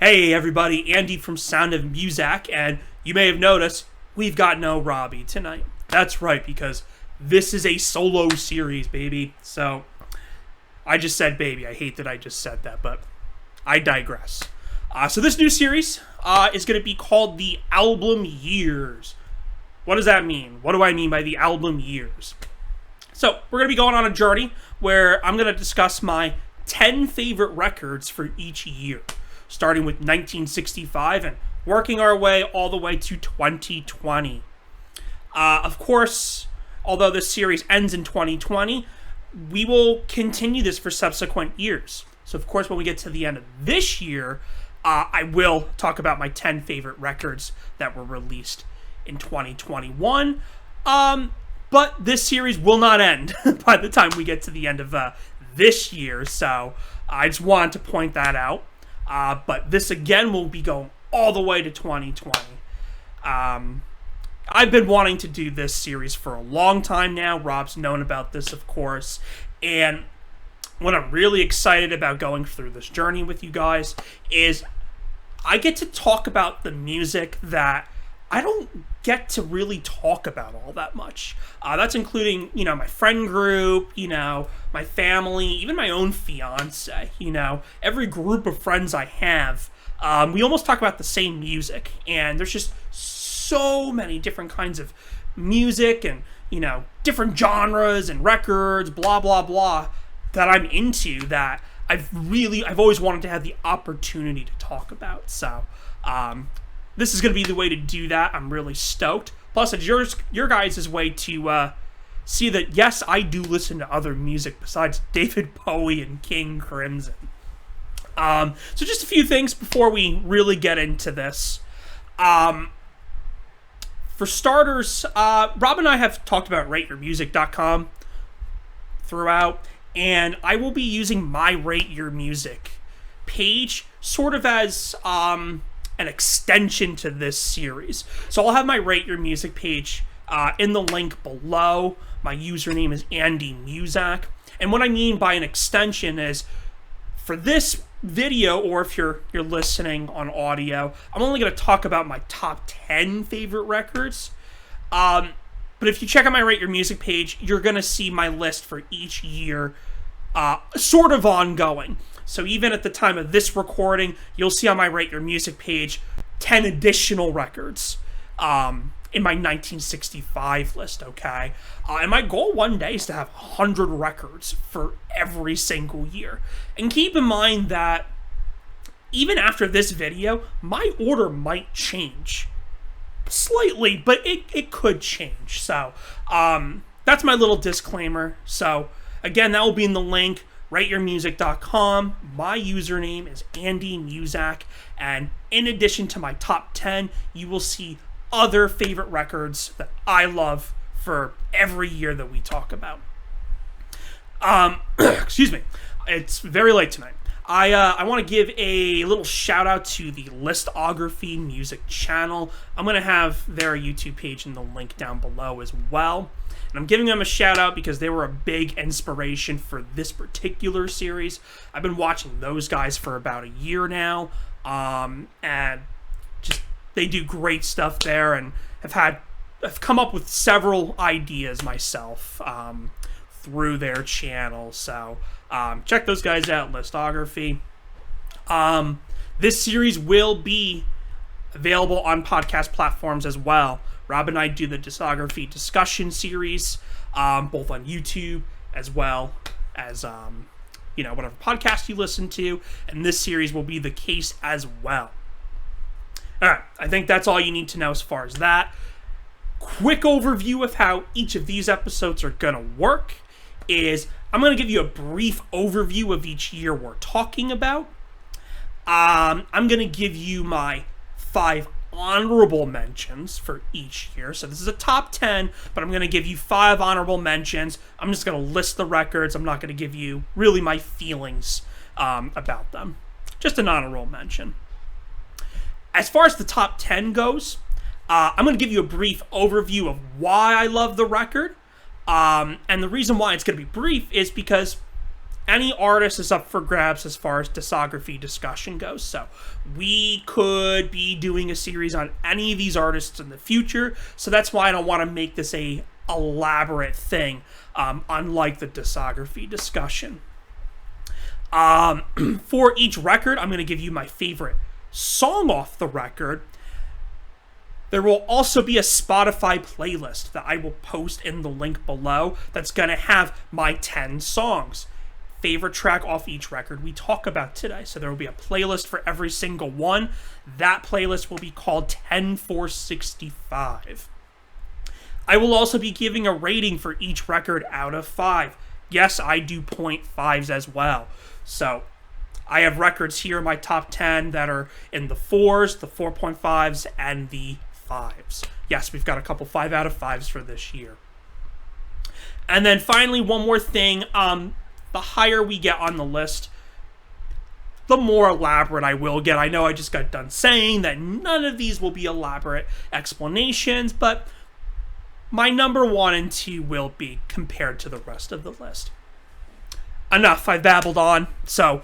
Hey everybody, Andy from Sound of Muzak, and you may have noticed we've got no Robbie tonight. That's right, because this is a solo series, baby. So, I just said baby. I hate that I just said that, but I digress. So this new series is going to be called the Album Years. What does that mean? What do I mean by the Album Years? So, we're going to be going on a journey where I'm going to discuss my 10 favorite records for each year, starting with 1965 and working our way all the way to 2020. Of course, although this series ends in 2020, we will continue this for subsequent years. So, of course, when we get to the end of this year, I will talk about my 10 favorite records that were released in 2021. But this series will not end by the time we get to the end of this year. So, I just wanted to point that out. But this again will be going all the way to 2020. I've been wanting to do this series for a long time now. Rob's known about this, of course. And what I'm really excited about going through this journey with you guys is I get to talk about the music that I don't get to really talk about all that much. That's including, my friend group, my family, even my own fiance, every group of friends I have. We almost talk about the same music, and there's just so many different kinds of music and, different genres and records, blah, blah, blah, that I'm into that I've always wanted to have the opportunity to talk about. So, this is going to be the way to do that. I'm really stoked. Plus, it's your guys' way to see that, yes, I do listen to other music besides David Bowie and King Crimson. So just a few things before we really get into this. For starters, Rob and I have talked about rateyourmusic.com throughout, and I will be using my Rate Your Music page sort of as an extension to this series. So I'll have my Rate Your Music page in the link below. My username is Andy Muzak. And what I mean by an extension is for this video, or if you're listening on audio, I'm only going to talk about my top 10 favorite records. But if you check out my Rate Your Music page, you're going to see my list for each year sort of ongoing. So even at the time of this recording, you'll see on my Rate Your Music page 10 additional records in my 1965 list, okay? And my goal one day is to have 100 records for every single year. And keep in mind that even after this video, my order might change slightly, but it could change. So that's my little disclaimer. So again, that will be in the link, rateyourmusic.com. My username is Andy Muzak, and in addition to my top 10, you will see other favorite records that I love for every year that we talk about. Excuse me. It's very late tonight. I want to give a little shout out to the Listography music channel. I'm going to have their YouTube page in the link down below as well. And I'm giving them a shout out because they were a big inspiration for this particular series. I've been watching those guys for about a year now. And just they do great stuff there, and I've come up with several ideas myself through their channel. So check those guys out, Listography. This series will be available on podcast platforms as well. Rob and I do the discography discussion series, both on YouTube as well as whatever podcast you listen to, and this series will be the case as well. Alright, I think that's all you need to know as far as that. Quick overview of how each of these episodes are going to work is I'm going to give you a brief overview of each year we're talking about. I'm going to give you my 5 honorable mentions for each year. So this is a top 10, but I'm going to give you 5 honorable mentions. I'm just going to list the records. I'm not going to give you really my feelings about them. Just an honorable mention. As far as the top 10 goes, I'm going to give you a brief overview of why I love the record. And the reason why it's going to be brief is because any artist is up for grabs as far as discography discussion goes. So we could be doing a series on any of these artists in the future. So that's why I don't want to make this a elaborate thing, unlike the discography discussion. For each record, I'm going to give you my favorite song off the record. There will also be a Spotify playlist that I will post in the link below that's going to have my 10 songs. Favorite track off each record we talk about today. So there will be a playlist for every single one. That playlist will be called 10-4-65. I will also be giving a rating for each record out of 5. Yes, I do 0.5s as well. So I have records here in my top 10 that are in the 4s, the 4.5s, and the 5s. Yes, we've got a couple 5 out of 5s for this year. And then finally, one more thing. The higher we get on the list, the more elaborate I will get. I know I just got done saying that none of these will be elaborate explanations, but my number 1 and 2 will be compared to the rest of the list. Enough, I babbled on, so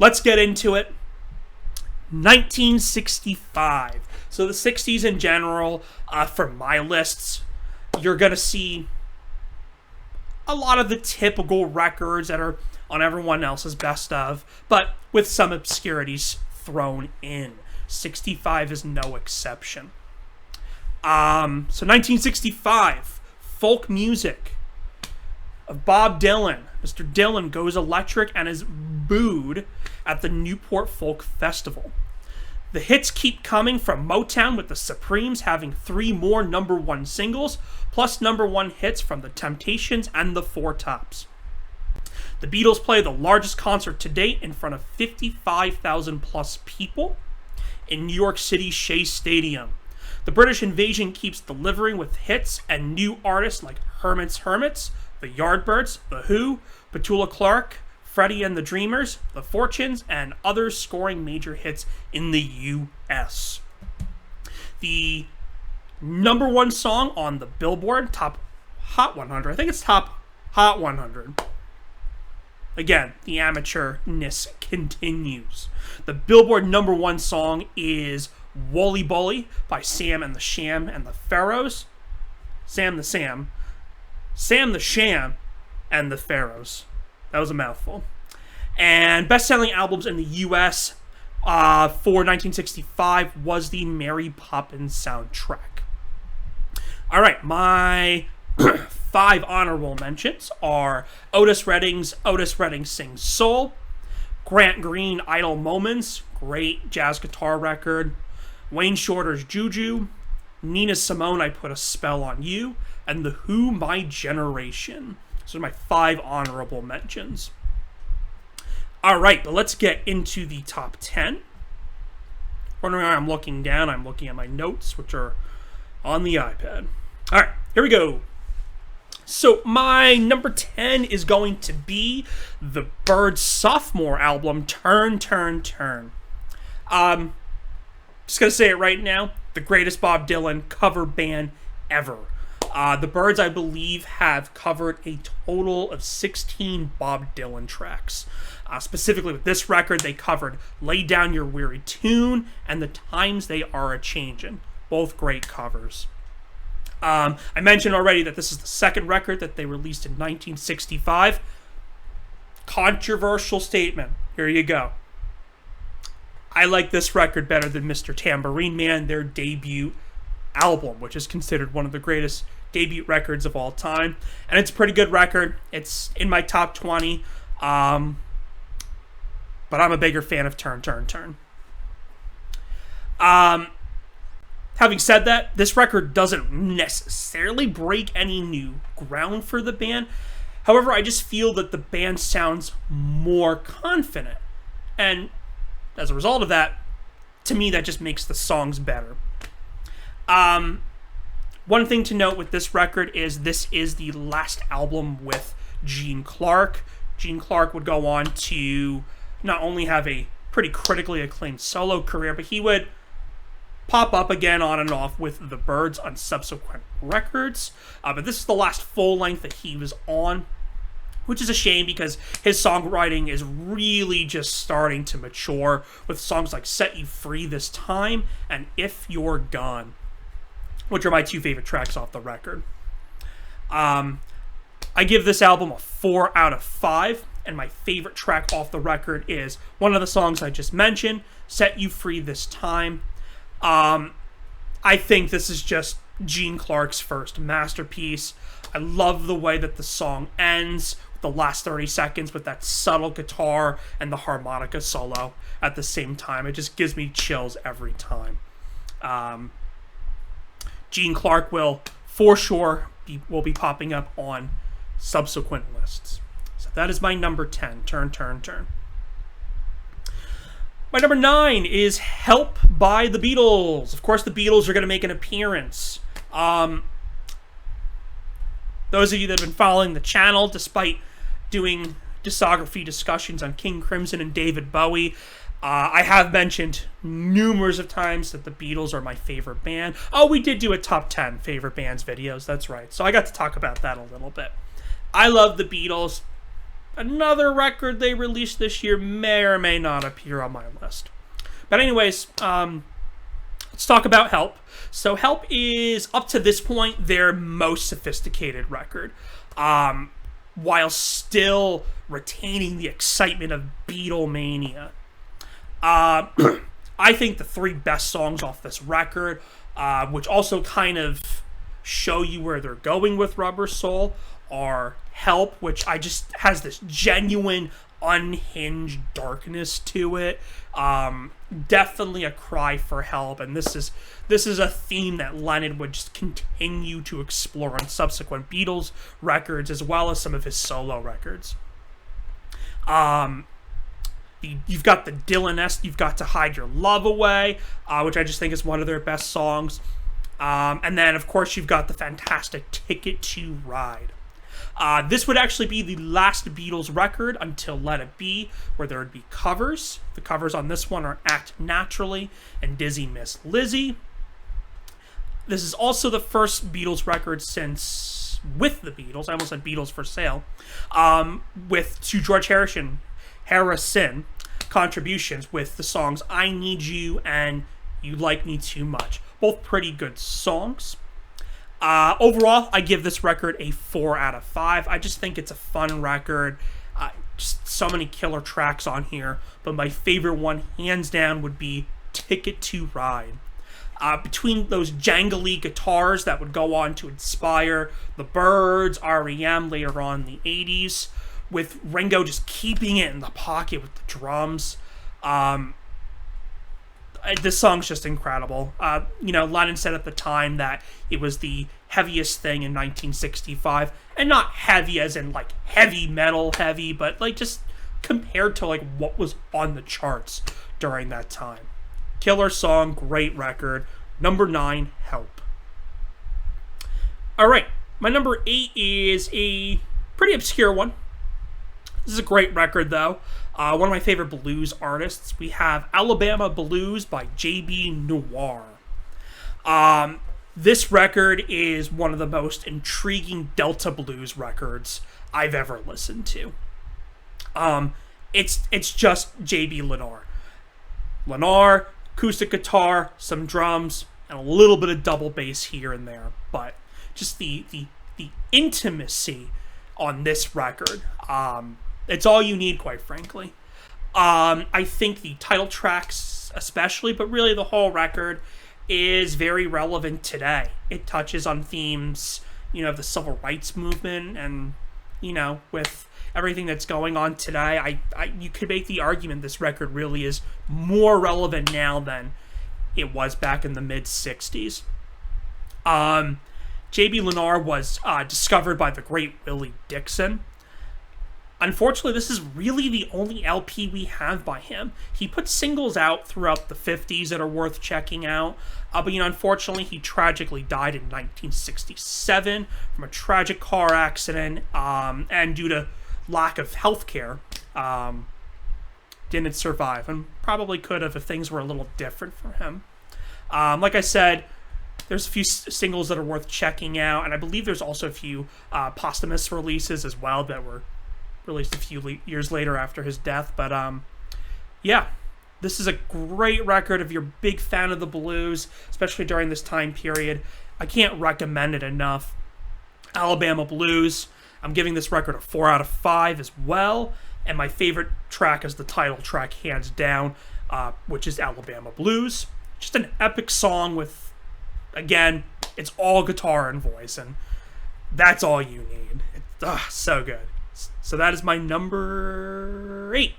let's get into it. 1965. So the 60s in general, for my lists, you're going to see a lot of the typical records that are on everyone else's best of, but with some obscurities thrown in. 65 is no exception. So 1965, folk music of Bob Dylan. Mr. Dylan goes electric and is booed at the Newport Folk Festival. The hits keep coming from Motown, with the Supremes having 3 more number 1 singles, plus number 1 hits from the Temptations and the Four Tops. The Beatles play the largest concert to date in front of 55,000 plus people in New York City's Shea Stadium. The British invasion keeps delivering with hits and new artists like Hermits, the Yardbirds, The Who, Petula Clark, Freddie and the Dreamers, The Fortunes, and others scoring major hits in the U.S. The number 1 song on the Billboard Top Hot 100, I think it's Top Hot 100. Again, the amateurness continues. The Billboard number 1 song is Wooly Bully by Sam and the Sham and the Pharaohs. Sam the Sham and the Pharaohs. That was a mouthful. And best-selling albums in the U.S. For 1965 was the Mary Poppins soundtrack. All right, my 5 honorable mentions are Otis Redding Sings Soul, Grant Green, Idle Moments, great jazz guitar record, Wayne Shorter's Juju, Nina Simone, I Put a Spell on You, and The Who, My Generation. Those are my 5 honorable mentions. All right, but let's get into the top 10. Wondering why I'm looking down, I'm looking at my notes, which are on the iPad. All right, here we go. So my number 10 is going to be the Byrds' sophomore album, Turn, Turn, Turn. Just going to say it right now, the greatest Bob Dylan cover band ever. The Byrds, I believe, have covered a total of 16 Bob Dylan tracks. Specifically with this record, they covered Lay Down Your Weary Tune and The Times They Are A-Changin'. Both great covers. I mentioned already that this is the second record that they released in 1965. Controversial statement. Here you go. I like this record better than Mr. Tambourine Man, their debut album, which is considered one of the greatest debut records of all time. And it's a pretty good record. It's in my top 20. But I'm a bigger fan of Turn, Turn, Turn. Having said that, this record doesn't necessarily break any new ground for the band. However, I just feel that the band sounds more confident. And as a result of that, to me, that just makes the songs better. One thing to note with this record is this is the last album with Gene Clark. Gene Clark would go on to not only have a pretty critically acclaimed solo career, but he would pop up again on and off with the Byrds on subsequent records. But this is the last full length that he was on which is a shame because his songwriting is really just starting to mature with songs like Set You Free This Time and If You're Gone, which are my two favorite tracks off the record. I give this album a 4 out of 5, and my favorite track off the record is one of the songs I just mentioned, Set You Free This Time. I think this is just Gene Clark's first masterpiece. I love the way that the song ends, the last 30 seconds with that subtle guitar and the harmonica solo at the same time. It just gives me chills every time. Gene Clark will, for sure, will be popping up on subsequent lists. So that is my number 10. Turn. My number 9 is Help by the Beatles. Of course, the Beatles are going to make an appearance. Those of you that have been following the channel, despite doing discography discussions on King Crimson and David Bowie, I have mentioned numerous of times that the Beatles are my favorite band. Oh, we did do a top 10 favorite bands videos, that's right. So I got to talk about that a little bit. I love the Beatles. Another record they released this year may or may not appear on my list. But anyways, let's talk about Help. So Help is, up to this point, their most sophisticated record, while still retaining the excitement of Beatlemania. I think the 3 best songs off this record, which also kind of show you where they're going with Rubber Soul, are Help, which has this genuine unhinged darkness to it. Definitely a cry for help, and this is a theme that Lennon would just continue to explore on subsequent Beatles records, as well as some of his solo records. You've got the Dylan-esque, You've Got to Hide Your Love Away, which I just think is one of their best songs. And then, of course, you've got the fantastic Ticket to Ride. This would actually be the last Beatles record until Let It Be, where there would be covers. The covers on this one are Act Naturally and Dizzy Miss Lizzy. This is also the first Beatles record with the Beatles, I almost said Beatles for Sale, to George Harrison contributions with the songs I Need You and You Like Me Too Much. Both pretty good songs. Overall, I give this record a 4 out of 5. I just think it's a fun record. Just so many killer tracks on here. But my favorite one, hands down, would be Ticket to Ride. Between those jangly guitars that would go on to inspire the Byrds, R.E.M. later on in the 80s, with Ringo just keeping it in the pocket with the drums. This song's just incredible. Lennon said at the time that it was the heaviest thing in 1965, and not heavy as in like heavy metal heavy, but like just compared to like what was on the charts during that time. Killer song, great record. Number 9, Help. All right, my number 8 is a pretty obscure one. This is a great record though. One of my favorite blues artists. We have Alabama Blues by J.B. Noir. This record is one of the most intriguing Delta blues records I've ever listened to. It's just J.B. Lennar. Lennar, acoustic guitar, some drums, and a little bit of double bass here and there. But just the intimacy on this record, it's all you need, quite frankly. I think the title tracks especially, but really the whole record, is very relevant today. It touches on themes, of the civil rights movement, and, with everything that's going on today, you could make the argument this record really is more relevant now than it was back in the mid-'60s. J.B. Lennar was discovered by the great Willie Dixon. Unfortunately, this is really the only LP we have by him. He put singles out throughout the 50s that are worth checking out. But unfortunately, he tragically died in 1967 from a tragic car accident, and due to lack of health care, didn't survive, and probably could have if things were a little different for him. Like I said, there's a few singles that are worth checking out, and I believe there's also a few posthumous releases as well that were released a few years later after his death. But yeah, this is a great record if you're a big fan of the blues, especially during this time period. I can't recommend it enough. Alabama Blues. I'm giving this record a 4 out of 5 as well. And my favorite track is the title track, hands down, which is Alabama Blues. Just an epic song with, again, it's all guitar and voice, and that's all you need. It's so good. So that is my number 8.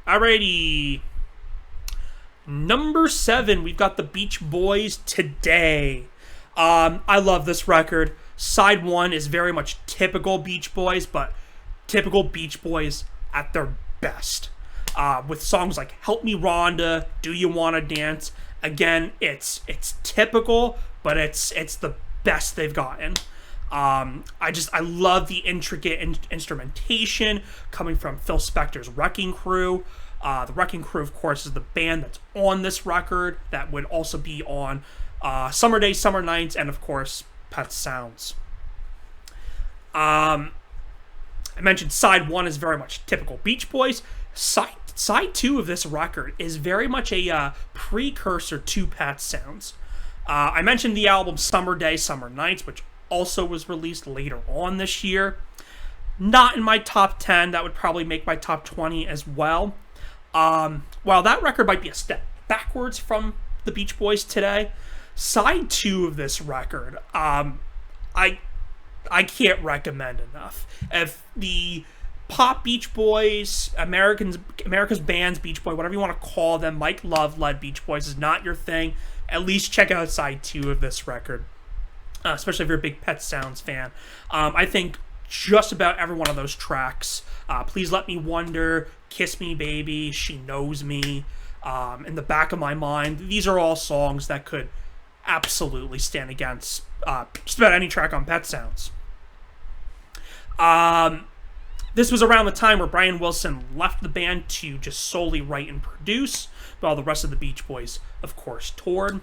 Alrighty. Number 7, we've got the Beach Boys, Today. I love this record. Side 1 is very much typical Beach Boys, but typical Beach Boys at their best. With songs like Help Me Rhonda, Do You Wanna Dance. Again, it's typical, but it's the best they've gotten. I love the intricate instrumentation coming from Phil Spector's Wrecking Crew. The Wrecking Crew, of course, is the band that's on this record that would also be on Summer Days, Summer Nights, and of course, Pet Sounds. I mentioned side 1 is very much typical Beach Boys. Side 2 of this record is very much a precursor to Pet Sounds. I mentioned the album Summer Days, Summer Nights, which also was released later on this year. Not in my top 10. That would probably make my top 20 as well. While that record might be a step backwards from the Beach Boys Today, side 2 of this record, I can't recommend enough. If the pop Beach Boys, America's bands Beach Boy, whatever you want to call them, Mike Love-led Beach Boys is not your thing, at least check out side 2 of this record, especially if you're a big Pet Sounds fan. I think just about every one of those tracks, Please Let Me Wonder, Kiss Me Baby, She Knows Me, In the Back of My Mind, these are all songs that could absolutely stand against just about any track on Pet Sounds. This was around the time where Brian Wilson left the band to just solely write and produce, while the rest of the Beach Boys, of course, toured.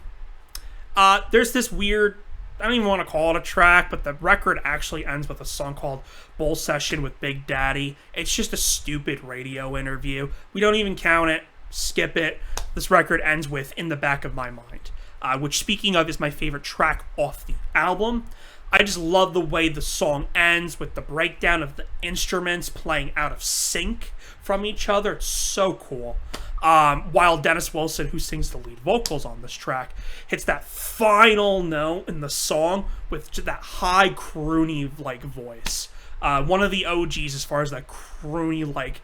There's this weird, I don't even want to call it a track, but the record actually ends with a song called Bull Session with Big Daddy. It's just a stupid radio interview. We don't even count it. Skip it. This record ends with In the Back of My Mind, which, speaking of, is my favorite track off the album. I just love the way the song ends with the breakdown of the instruments playing out of sync from each other. It's so cool. While Dennis Wilson, who sings the lead vocals on this track, hits that final note in the song with that high croony-like voice. One of the OGs as far as that croony-like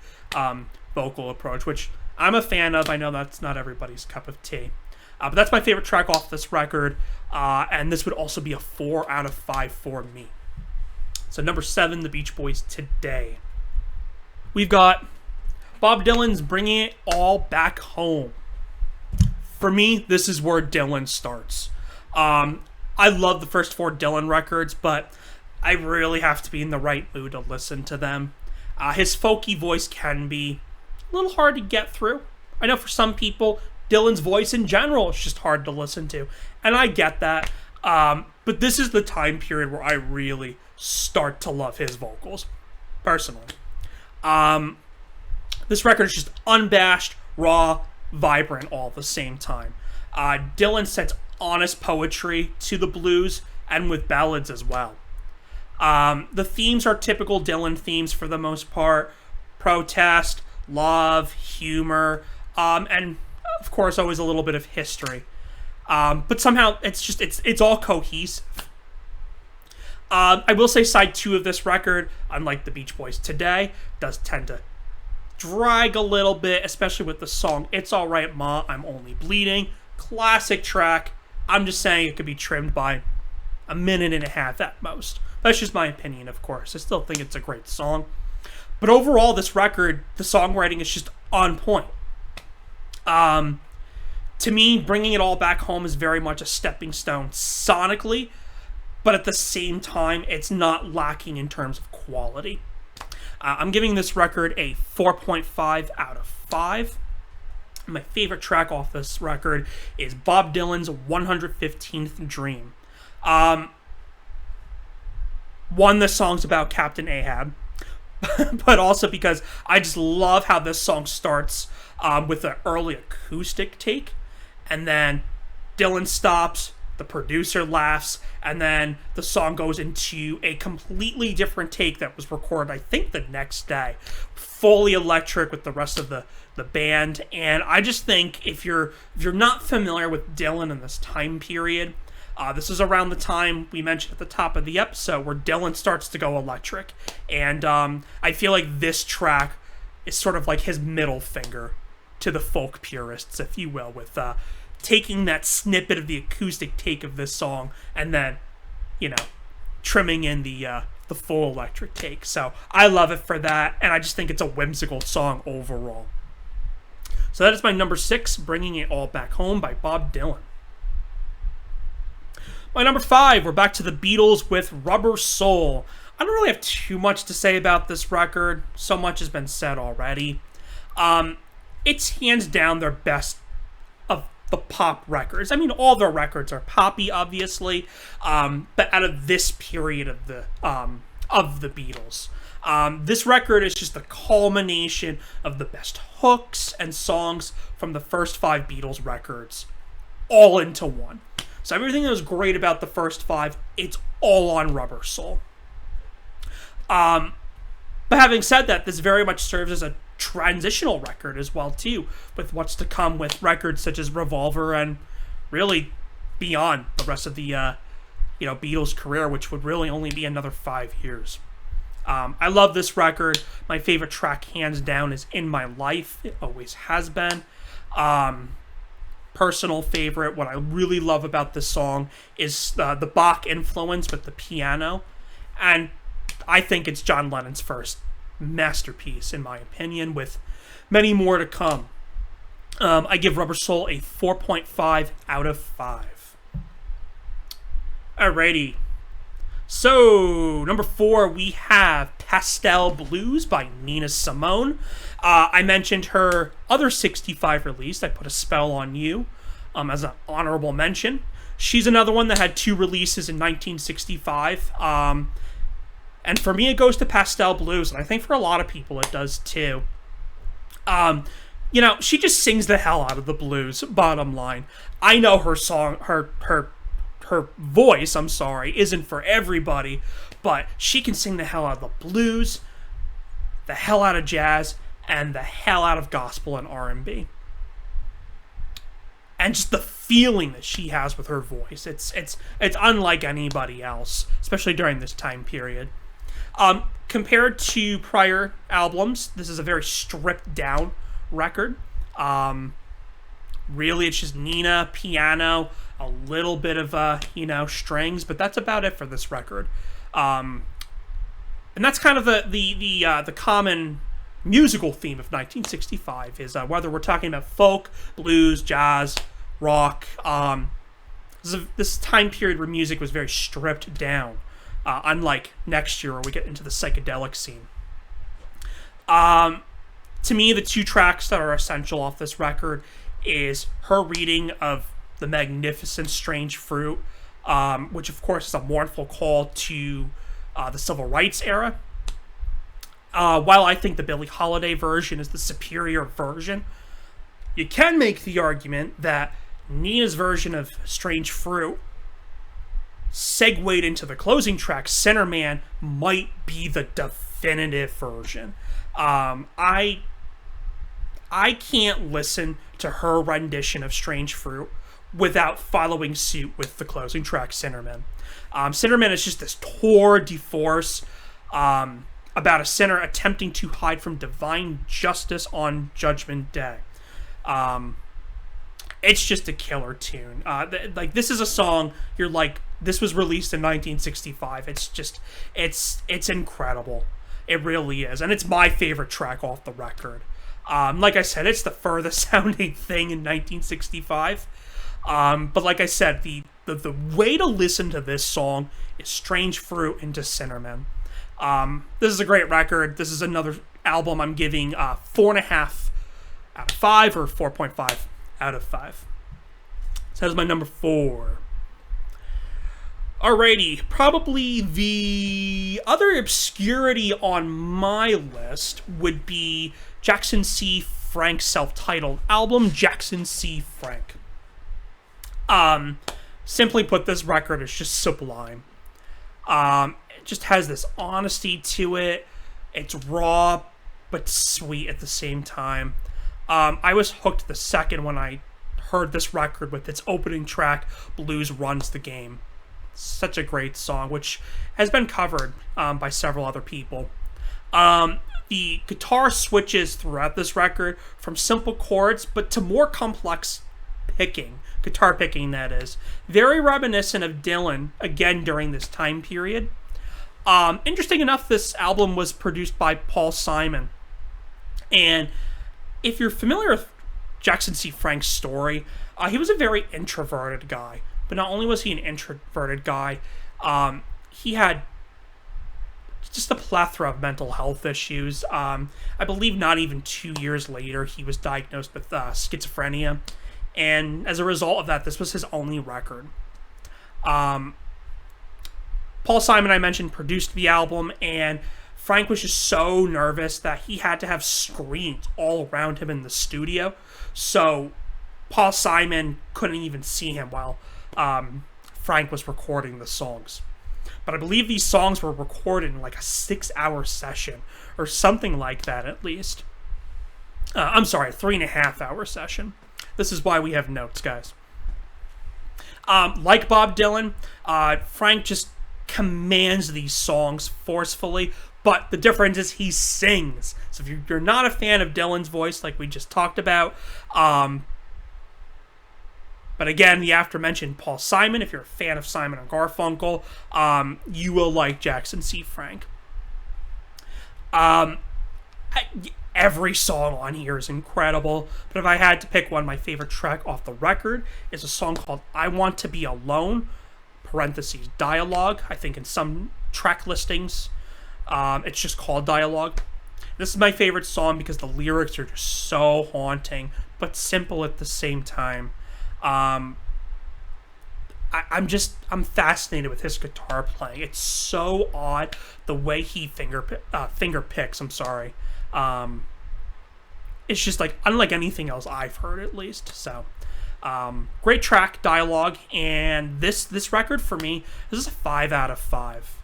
vocal approach, which I'm a fan of. I know that's not everybody's cup of tea. But that's my favorite track off this record, and this would also be a 4 out of 5 for me. So number 7, the Beach Boys Today. We've got Bob Dylan's Bringing It All Back Home. For me, this is where Dylan starts. I love the first 4 Dylan records, but I really have to be in the right mood to listen to them. His folky voice can be a little hard to get through. I know for some people, Dylan's voice in general is just hard to listen to, and I get that. But this is the time period where I really start to love his vocals, personally. This record is just unabashed, raw, vibrant all at the same time. Dylan sets honest poetry to the blues, and with ballads as well. The themes are typical Dylan themes for the most part: protest, love, humor, and of course always a little bit of history. But somehow it's all cohesive. I will say side 2 of this record, unlike the Beach Boys Today, does tend to drag a little bit, especially with the song It's Alright Ma, I'm Only Bleeding. Classic track. I'm just saying it could be trimmed by a minute and a half at most. That's just my opinion, of course. I still think it's a great song. But overall, this record, the songwriting is just on point. To me, Bringing It All Back Home is very much a stepping stone sonically, but at the same time, it's not lacking in terms of quality. I'm giving this record a 4.5 out of 5. My favorite track off this record is Bob Dylan's 115th Dream. One, the song's about Captain Ahab. but also because I just love how this song starts with an early acoustic take, and then Dylan stops, the producer laughs, and then the song goes into a completely different take that was recorded, I think, the next day. Fully electric with the rest of the band. And I just think if you're not familiar with Dylan in this time period, this is around the time we mentioned at the top of the episode where Dylan starts to go electric. And I feel like this track is sort of like his middle finger to the folk purists, if you will, with taking that snippet of the acoustic take of this song and then, trimming in the full electric take. So I love it for that, and I just think it's a whimsical song overall. So that is my number 6, Bringing It All Back Home by Bob Dylan. My number 5, we're back to the Beatles with Rubber Soul. I don't really have too much to say about this record. So much has been said already. It's hands down their best of the pop records. I mean, all their records are poppy, obviously, but out of this period of the Beatles, this record is just the culmination of the best hooks and songs from the first 5 Beatles records, all into one. So everything that was great about the first 5, it's all on Rubber Soul. But having said that, this very much serves as a transitional record as well too, with what's to come with records such as Revolver and really beyond the rest of the Beatles career, which would really only be another 5 years. I love this record. My favorite track hands down is In My Life. It always has been. Personal favorite, what I really love about this song is the Bach influence with the piano, and I think it's John Lennon's first masterpiece, in my opinion, with many more to come. I give Rubber Soul a 4.5 out of 5. Alrighty. So, number 4, we have Pastel Blues by Nina Simone. I mentioned her other 65 release, I Put a Spell on You, as an honorable mention. She's another one that had 2 releases in 1965. And for me, it goes to Pastel Blues, and I think for a lot of people it does too. She just sings the hell out of the blues, bottom line. I know her song, her voice, isn't for everybody, but she can sing the hell out of the blues, the hell out of jazz, and the hell out of gospel and R&B. And just the feeling that she has with her voice, it's unlike anybody else, especially during this time period. Compared to prior albums, this is a very stripped down record. Really, it's just Nina, piano, a little bit of strings, but that's about it for this record. And that's kind of the common musical theme of 1965 is whether we're talking about folk, blues, jazz, rock. This time period where music was very stripped down. Unlike next year where we get into the psychedelic scene. To me, the 2 tracks that are essential off this record is her reading of the magnificent Strange Fruit, which of course is a mournful call to the Civil Rights era. While I think the Billie Holiday version is the superior version, you can make the argument that Nina's version of Strange Fruit segued into the closing track, Sinner Man, might be the definitive version. I can't listen to her rendition of Strange Fruit without following suit with the closing track, Sinner Man. Sinner Man is just this tour de force about a sinner attempting to hide from divine justice on Judgment Day. It's just a killer tune. This is a song you're like, this was released in 1965. It's incredible. It really is. And it's my favorite track off the record. Like I said, it's the furthest sounding thing in 1965. But like I said, the way to listen to this song is Strange Fruit into Sinner Man. This is a great record. This is another album I'm giving 4.5 out of 5 or 4.5 out of 5. So that is my number 4. Alrighty, probably the other obscurity on my list would be Jackson C. Frank's self-titled album, Jackson C. Frank. Simply put, this record is just sublime. It just has this honesty to it. It's raw, but sweet at the same time. I was hooked the second when I heard this record with its opening track, Blues Runs the Game. Such a great song, which has been covered by several other people. The guitar switches throughout this record from simple chords, but to more complex picking, guitar picking that is. Very reminiscent of Dylan, again during this time period. Interesting enough, this album was produced by Paul Simon. And if you're familiar with Jackson C. Frank's story, he was a very introverted guy. But not only was he an introverted guy, he had just a plethora of mental health issues. I believe not even 2 years later, he was diagnosed with schizophrenia. And as a result of that, this was his only record. Paul Simon, I mentioned, produced the album, and Frank was just so nervous that he had to have screens all around him in the studio. So Paul Simon couldn't even see him while Frank was recording the songs. But I believe these songs were recorded in like a 6-hour session or something like that at least. I'm sorry, a 3.5-hour session. This is why we have notes, guys. Like Bob Dylan, Frank just commands these songs forcefully, but the difference is he sings. So if you're not a fan of Dylan's voice, like we just talked about, but again, the aforementioned Paul Simon, if you're a fan of Simon and Garfunkel, you will like Jackson C. Frank. Every song on here is incredible, but if I had to pick one, my favorite track off the record is a song called I Want to Be Alone, parentheses, dialogue. I think in some track listings, it's just called dialogue. This is my favorite song because the lyrics are just so haunting, but simple at the same time. I'm fascinated with his guitar playing. It's so odd the way he finger picks. I'm sorry. It's just like unlike anything else I've heard, at least. So, great track, dialogue, and this record for me, this is a 5 out of 5.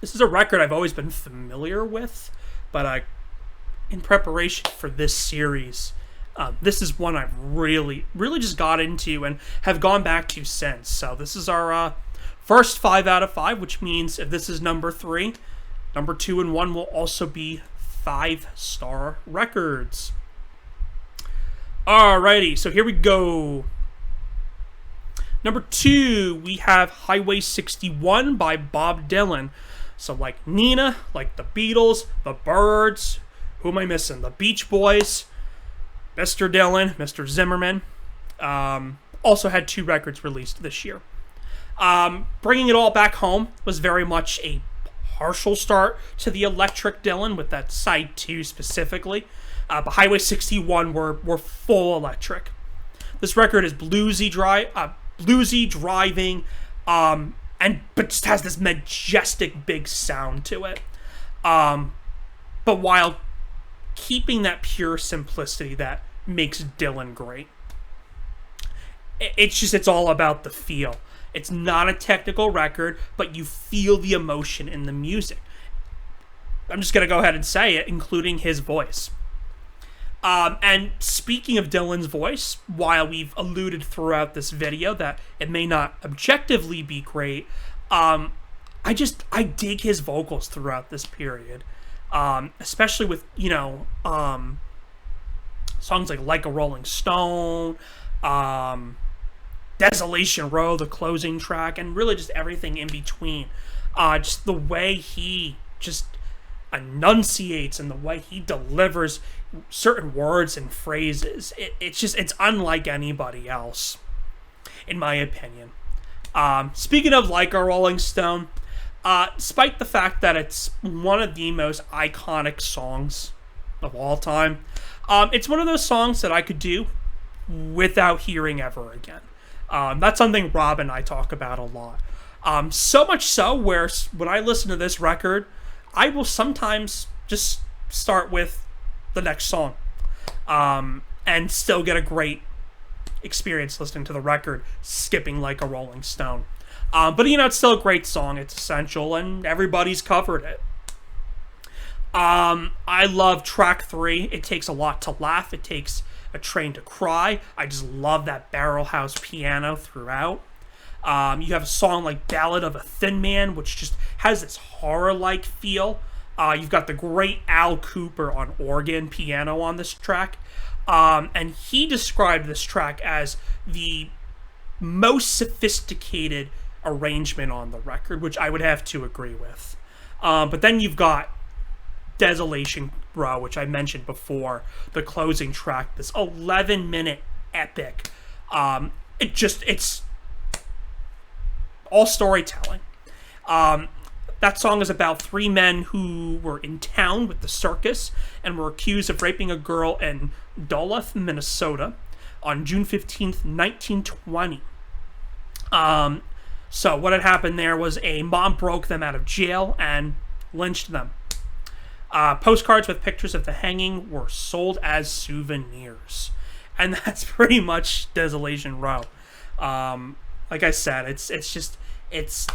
This is a record I've always been familiar with, but in preparation for this series, this is one I've really just got into and have gone back to since. So this is our first 5 out of 5, which means if this is number 3, number 2 and 1 will also be 5-star records. Alrighty, so here we go. Number 2, we have Highway 61 by Bob Dylan. So like Nina, like the Beatles, the Byrds, who am I missing? The Beach Boys, Mr. Dylan, Mr. Zimmerman, also had 2 records released this year. Bringing it all back home was very much a partial start to the electric Dylan with that side 2 specifically. But Highway 61 were full electric. This record is bluesy, driving, but just has this majestic big sound to it. But while keeping that pure simplicity that makes Dylan great. It's all about the feel. It's not a technical record, but you feel the emotion in the music. I'm just going to go ahead and say it, including his voice. And speaking of Dylan's voice, while we've alluded throughout this video that it may not objectively be great, I dig his vocals throughout this period. Especially with, songs like a Rolling Stone, Desolation Row, the closing track, and really just everything in between. Just the way he just enunciates and the way he delivers certain words and phrases. It's unlike anybody else, in my opinion. Speaking of like a Rolling Stone, despite the fact that it's one of the most iconic songs of all time, it's one of those songs that I could do without hearing ever again. That's something Rob and I talk about a lot. So much so where when I listen to this record, I will sometimes just start with the next song, and still get a great experience listening to the record, skipping like a Rolling Stone. But it's still a great song. It's essential, and everybody's covered it. I love track 3. It takes a lot to laugh. It takes a train to cry. I just love that barrel house piano throughout. You have a song like Ballad of a Thin Man, which just has this horror-like feel. You've got the great Al Cooper on organ piano on this track. And he described this track as the most sophisticated arrangement on the record, which I would have to agree with. But then you've got Desolation Row, which I mentioned before, the closing track, this 11-minute epic. It's all storytelling. That song is about 3 men who were in town with the circus and were accused of raping a girl in Duluth, Minnesota on June 15th, 1920. So what had happened there was a mob broke them out of jail and lynched them. Postcards with pictures of the hanging were sold as souvenirs. And that's pretty much Desolation Row. Like I said, it's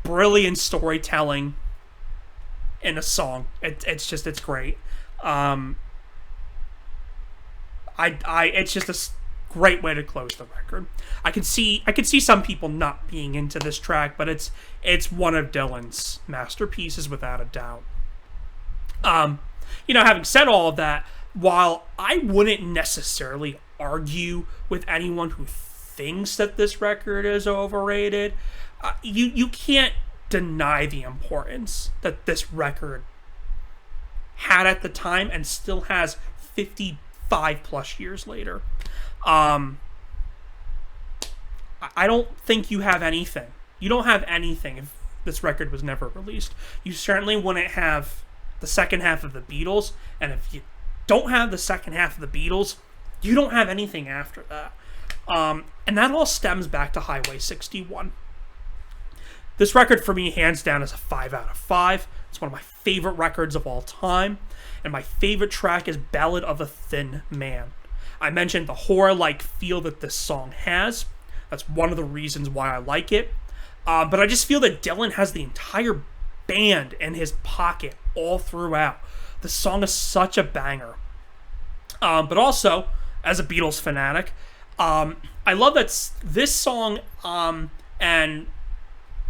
brilliant storytelling in a song. It's great. It's just a great way to close the record. I could see some people not being into this track, but it's one of Dylan's masterpieces without a doubt. Having said all of that, while I wouldn't necessarily argue with anyone who thinks that this record is overrated, you can't deny the importance that this record had at the time and still has 55 plus years later. I don't think you have anything. You don't have anything if this record was never released. You certainly wouldn't have the second half of the Beatles, and if you don't have the second half of the Beatles, you don't have anything after that. And that all stems back to Highway 61. This record for me, hands down, is a 5 out of 5. It's one of my favorite records of all time, and my favorite track is Ballad of a Thin Man. I mentioned the horror-like feel that this song has. That's one of the reasons why I like it. But I just feel that Dylan has the entire band in his pocket all throughout. The song is such a banger. But also, as a Beatles fanatic, I love that this song and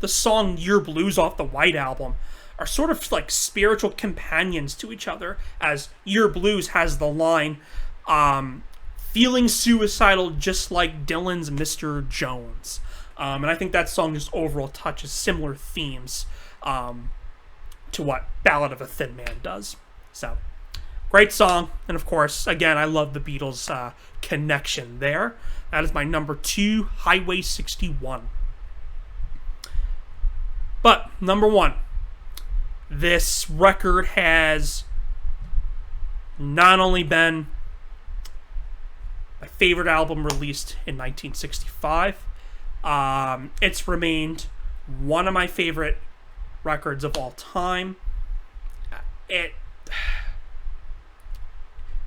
the song Year Blues off the White Album are sort of like spiritual companions to each other, as Year Blues has the line, feeling suicidal just like Dylan's Mr. Jones. And I think that song just overall touches similar themes to what Ballad of a Thin Man does. So, great song. And of course, again, I love the Beatles connection there. That is my number 2, Highway 61. But, number 1. This record has not only been my favorite album released in 1965, it's remained one of my favorite records of all time. It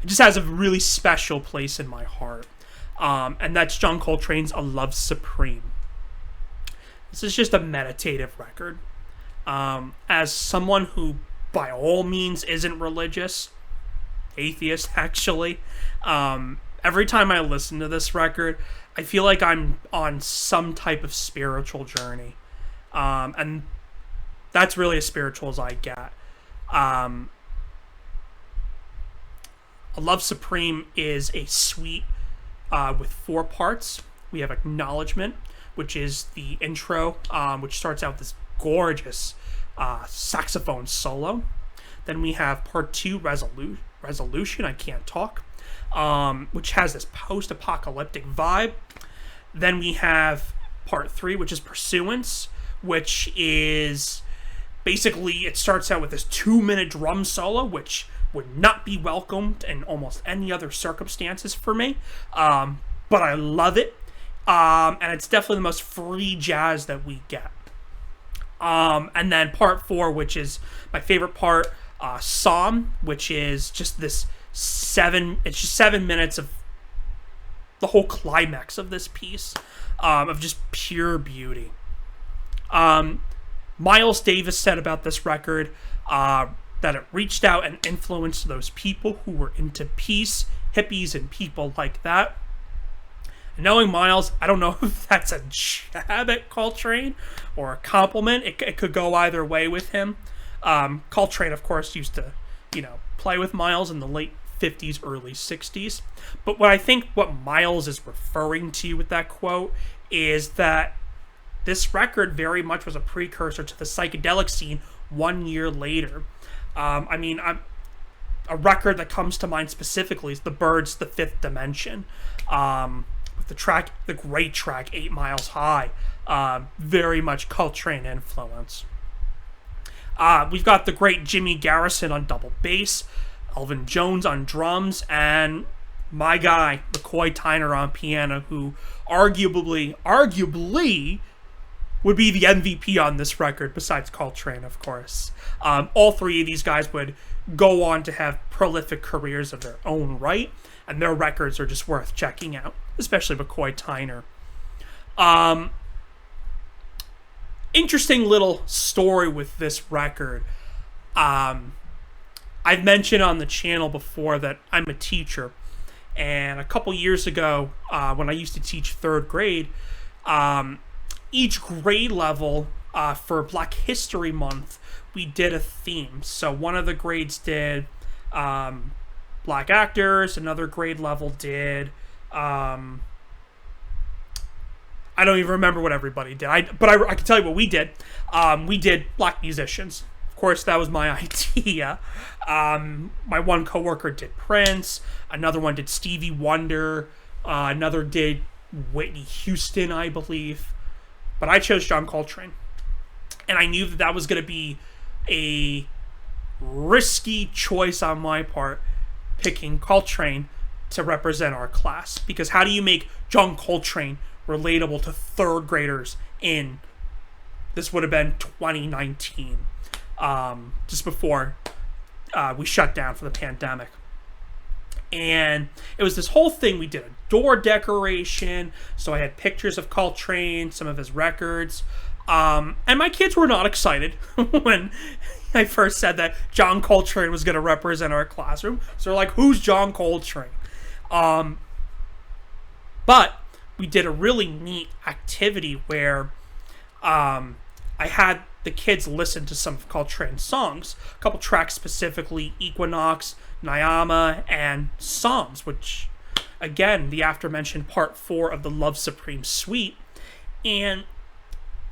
just has a really special place in my heart. And that's John Coltrane's A Love Supreme. This is just a meditative record. As someone who, by all means, isn't religious, atheist actually, every time I listen to this record, I feel like I'm on some type of spiritual journey. And that's really as spiritual as I get. A Love Supreme is a suite with 4 parts. We have Acknowledgement, which is the intro, which starts out this gorgeous saxophone solo. Then we have part 2, Resolution, I Can't Talk, which has this post-apocalyptic vibe. Then we have part 3, which is Pursuance, which is basically, it starts out with this 2-minute drum solo, which would not be welcomed in almost any other circumstances for me. But but I love it. And it's definitely the most free jazz that we get. And then part 4, which is my favorite part, Psalm, which is just it's just 7 minutes of the whole climax of this piece, of just pure beauty. Miles Davis said about this record that it reached out and influenced those people who were into peace, hippies, and people like that. And knowing Miles, I don't know if that's a jab at Coltrane or a compliment. It could go either way with him. Coltrane, of course, used to, play with Miles in the late 50s, early 60s. But what Miles is referring to with that quote is that this record very much was a precursor to the psychedelic scene 1 year later. A record that comes to mind specifically is the Byrds' The Fifth Dimension. With the great track 8 Miles High. Very much Coltrane influence. We've got the great Jimmy Garrison on double bass, Elvin Jones on drums, and my guy, Mccoy Tyner on piano, who arguably would be the MVP on this record, besides Coltrane, of course. All three of these guys would go on to have prolific careers of their own right, and their records are just worth checking out, especially McCoy Tyner. Interesting little story with this record. I've mentioned on the channel before that I'm a teacher, and a couple years ago, when I used to teach 3rd grade, each grade level for Black History Month, we did a theme. So one of the grades did Black actors, another grade level did I don't even remember what everybody did. But I can tell you what we did. We did Black musicians. Of course, that was my idea. My one coworker did Prince. Another one did Stevie Wonder. Another did Whitney Houston, I believe. But I chose John Coltrane. And I knew that was going to be a risky choice on my part, picking Coltrane to represent our class. Because how do you make John Coltrane relatable to 3rd graders in, this would have been 2019, just before we shut down for the pandemic. And it was this whole thing. We did a door decoration, so I had pictures of Coltrane, some of his records, and my kids were not excited when I first said that John Coltrane was going to represent our classroom. So they're like, who's John Coltrane? But we did a really neat activity where I had the kids listen to some of Coltrane's songs, a couple tracks specifically, Equinox, Nyama, and Psalms, which, again, the aforementioned part 4 of the Love Supreme Suite. And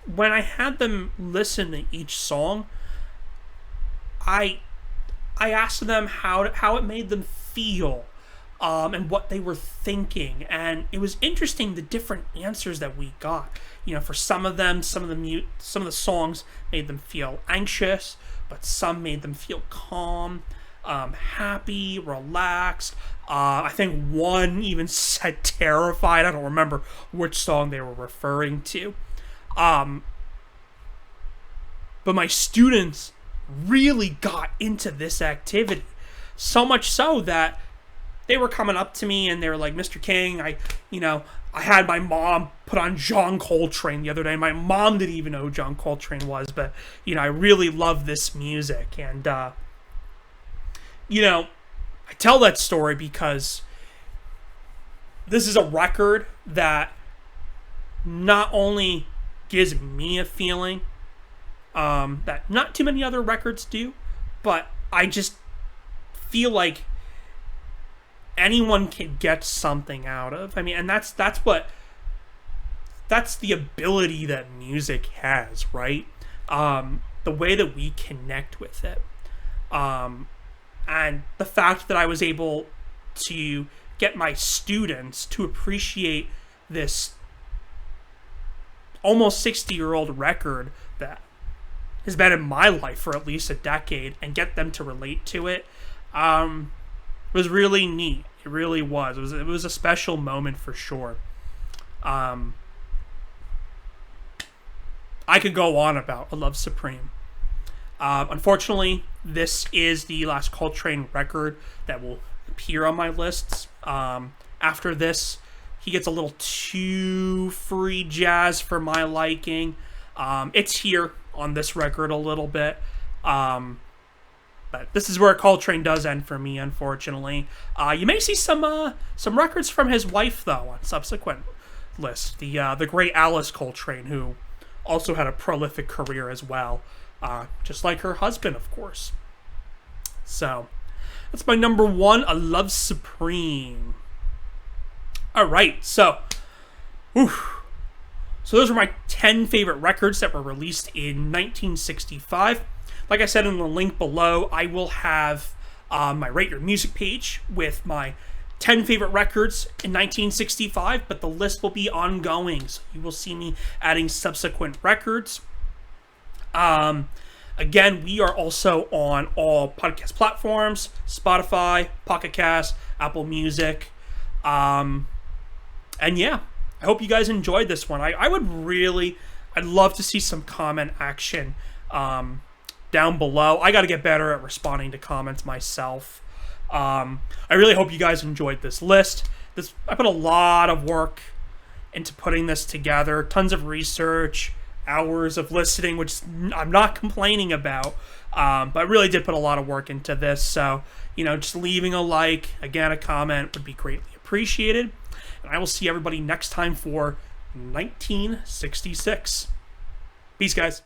when I had them listen to each song, I asked them how it made them feel, and what they were thinking, and it was interesting the different answers that we got. For some of them, some of the songs made them feel anxious, but some made them feel calm, happy, relaxed. I think one even said terrified. I don't remember which song they were referring to. But my students really got into this activity, so much so that they were coming up to me and they were like, Mr. King, I had my mom put on John Coltrane the other day. My mom didn't even know who John Coltrane was, but, I really love this music. And, I tell that story because this is a record that not only gives me a feeling that not too many other records do, but I just feel like anyone can get something out of. And that's the ability that music has, right? The way that we connect with it. And the fact that I was able to get my students to appreciate this almost 60-year-old record that has been in my life for at least a decade and get them to relate to it, was really neat. It really was. It was a special moment for sure. I could go on about A Love Supreme. Unfortunately, this is the last Coltrane record that will appear on my lists. After this, he gets a little too free jazz for my liking. It's here on this record a little bit. But this is where Coltrane does end for me, unfortunately. You may see some records from his wife, though, on subsequent lists. The great Alice Coltrane, who also had a prolific career as well. Just like her husband, of course. So, that's my number 1, A Love Supreme. Alright, so those are my 10 favorite records that were released in 1965. Like I said in the link below, I will have my Rate Your Music page with my 10 favorite records in 1965, but the list will be ongoing, so you will see me adding subsequent records. Again, we are also on all podcast platforms: Spotify, Pocket Cast, Apple Music. And yeah, I hope you guys enjoyed this one. I'd love to see some comment action down below. I got to get better at responding to comments myself. I really hope you guys enjoyed this list. I put a lot of work into putting this together. Tons of research, hours of listening, which I'm not complaining about. But I really did put a lot of work into this. So, just leaving a like, again, a comment would be greatly appreciated. And I will see everybody next time for 1966. Peace, guys.